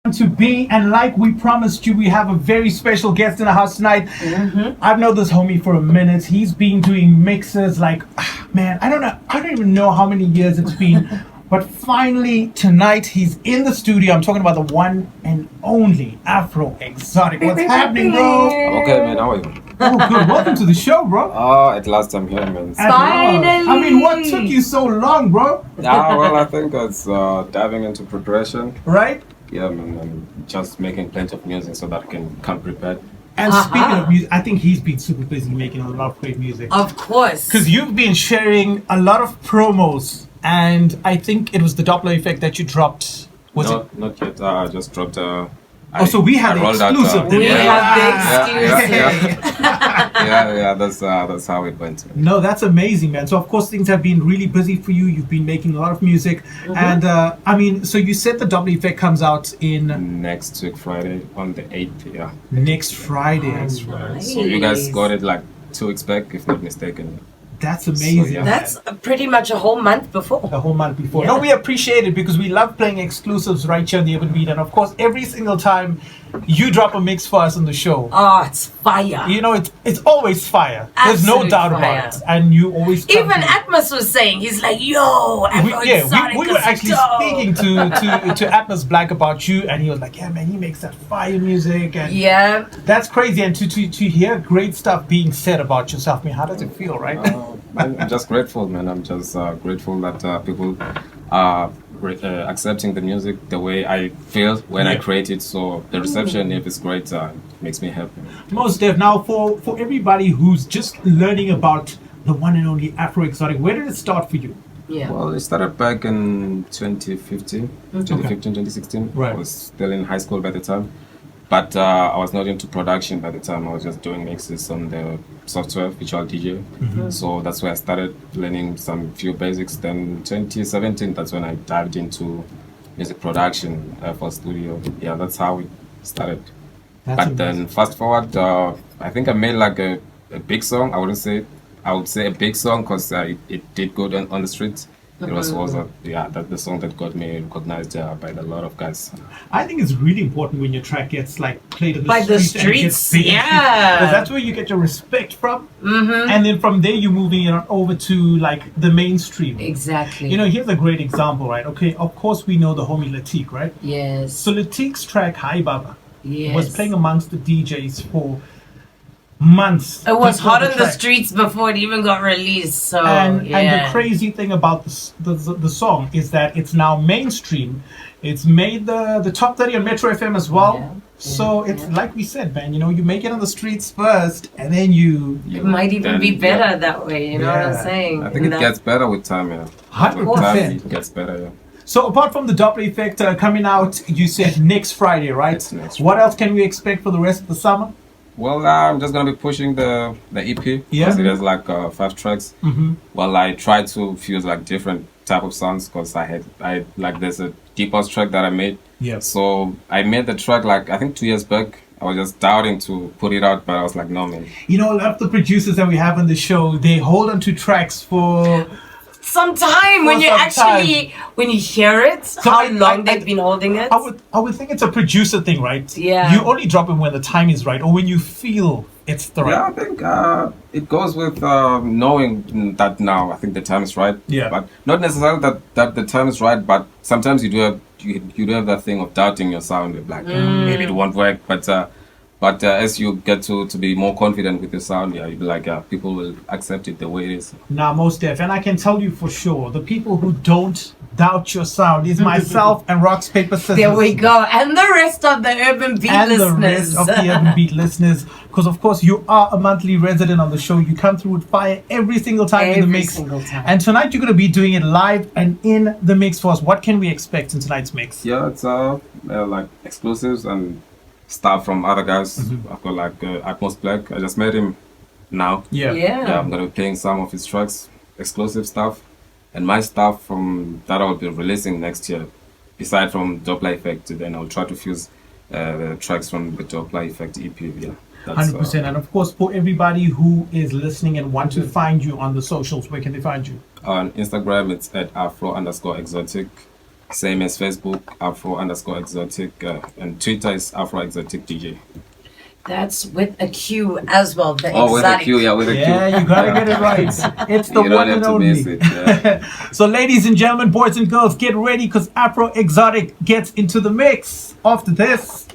to be, and like we promised you, we have a very special guest in the house tonight. I've known this homie for a minute. He's been doing mixes like, man, I don't even know how many years it's been. But finally tonight he's in the studio. I'm talking about the one and only Afro Exotic. What's happening, bro? I'm okay, man. How are you? Oh, good. Welcome to the show, bro. At last I'm here, man. At Finally. last. I mean, what took you so long, bro? Well, I think it's diving into preparation. Right? Yeah, man. I'm just making plenty of music so that I can come prepared. And speaking of music, I think he's been super busy making a lot of great music. Of course. Because you've been sharing a lot of promos, and I think it was the Doppler effect that you dropped. Not yet. I just dropped. So we have the rolled out, exclusive. We have the yeah, exclusive. yeah. That's how it went. No, that's amazing, man. So of course things have been really busy for you. You've been making a lot of music, and I mean, so you said the Doppler effect comes out in Next week, Friday, on the 8th. Yeah. next Friday. That's right. Nice. So you guys got it like 2 weeks back, if not mistaken. That's amazing. yeah. That's pretty much a whole month before. The whole month before. Yeah. No, we appreciate it because we love playing exclusives right here on the Urban Beat, and of course, every single time you drop a mix for us on the show, Oh, it's fire. you know it's always fire. There's no Absolute doubt fire. about it, and you always come Even through. Atmos was saying, he's like, yo, Afro Exotic we were is actually dope. speaking to Atmos Black about you, and he was like, yeah, man, he makes that fire music, and Yeah. that's crazy. And to hear great stuff being said about yourself, man, how does it feel, right? I'm just grateful, man. I'm just grateful that people are accepting the music the way I feel when I Yeah. create it. So the reception, if it's great, makes me happy. Most Def. Now, for everybody who's just learning about the one and only Afro Exotic, where did it start for you? Yeah. Well, it started back in 2016. Right. I was still in high school by the time. But I was not into production by the time. I was just doing mixes on the software, Visual DJ. So that's where I started learning some few basics. Then 2017, that's when I dived into music production for studio. Yeah, that's how it started. That's But amazing. then fast forward, I think I made like a big song. I would say a big song because it did good on the streets. It was the song that got me recognized by a lot of guys. I think it's really important when your track gets like played in the By the streets. And it gets streets, big. yeah. Because that's where you get your respect from. And then from there, you're moving it over to like the mainstream. Exactly. You know, here's a great example, right? Okay, of course we know the homie Latik, right? Yes. So Latik's track Hi Baba Yes. was playing amongst the DJs for months. It was before hot on the track. streets before it even got released. So And yeah. the crazy thing about the song is that it's now mainstream. It's made the top 30 on Metro FM as well. Yeah, So it's like we said, man. You know, you make it on the streets first, and then you It might even be Then, better yeah. that way, you know what Yeah. I'm saying? I think it That- gets better with time, yeah. 100%. With time, it gets better, yeah. So apart from the Doppler effect coming out, you said next Friday, right? It's next What else can we expect for the rest of the summer? Well, I'm just gonna be pushing the EP. Yeah. Because it has like 5 tracks. Mm-hmm. Well, I try to fuse like different type of sounds because I like there's a deep house track that I made. Yes. So I made the track like I think 2 years back. I was just doubting to put it out, but I was like, no, man. You know, a lot of the producers that we have on the show, they hold on to tracks for. Sometime when For you some actually when you hear it, how long I- they've been holding it. I would think it's a producer thing, right? Yeah. You only drop it when the time is right, or when you feel it's the right. Yeah, I think it goes with knowing that now I think the time is right. Yeah. But not necessarily that the time is right, but sometimes you do have that thing of doubting your sound. You're like maybe it won't work, but as you get to be more confident with your sound, yeah, you'll be like people will accept it the way it is. Now, most def, and I can tell you for sure, the people who don't doubt your sound is myself and Rocks Paper Scissors. There we go. And the rest of the Urban Beat And the listeners. rest of the Urban Beat listeners, because of course you are a monthly resident on the show. You come through with fire every single time in the Every mix. single time. And tonight you're going to be doing it live and in the mix for us. What can we expect in tonight's mix? Yeah, it's like exclusives and stuff from other guys. I've got like Atmos Black. I just met him now. Yeah. Yeah, I'm gonna be playing some of his tracks, exclusive stuff, and my stuff from that I'll be releasing next year. Aside from Doppler Effect, then I'll try to fuse the tracks from the Doppler Effect EP. Yeah, that's, 100%. And of course, for everybody who is listening and want to find you on the socials, where can they find you? On Instagram, it's at Afro_Exotic. Same as Facebook, Afro_exotic, and Twitter is Afro_exotic DJ. That's with a Q as well. The Oh, with a exotic. Q, yeah, with a Q. Yeah, you gotta get it right. It's the You don't one have and to only. miss it, yeah. So, ladies and gentlemen, boys and girls, get ready because Afro Exotic gets into the mix. After this.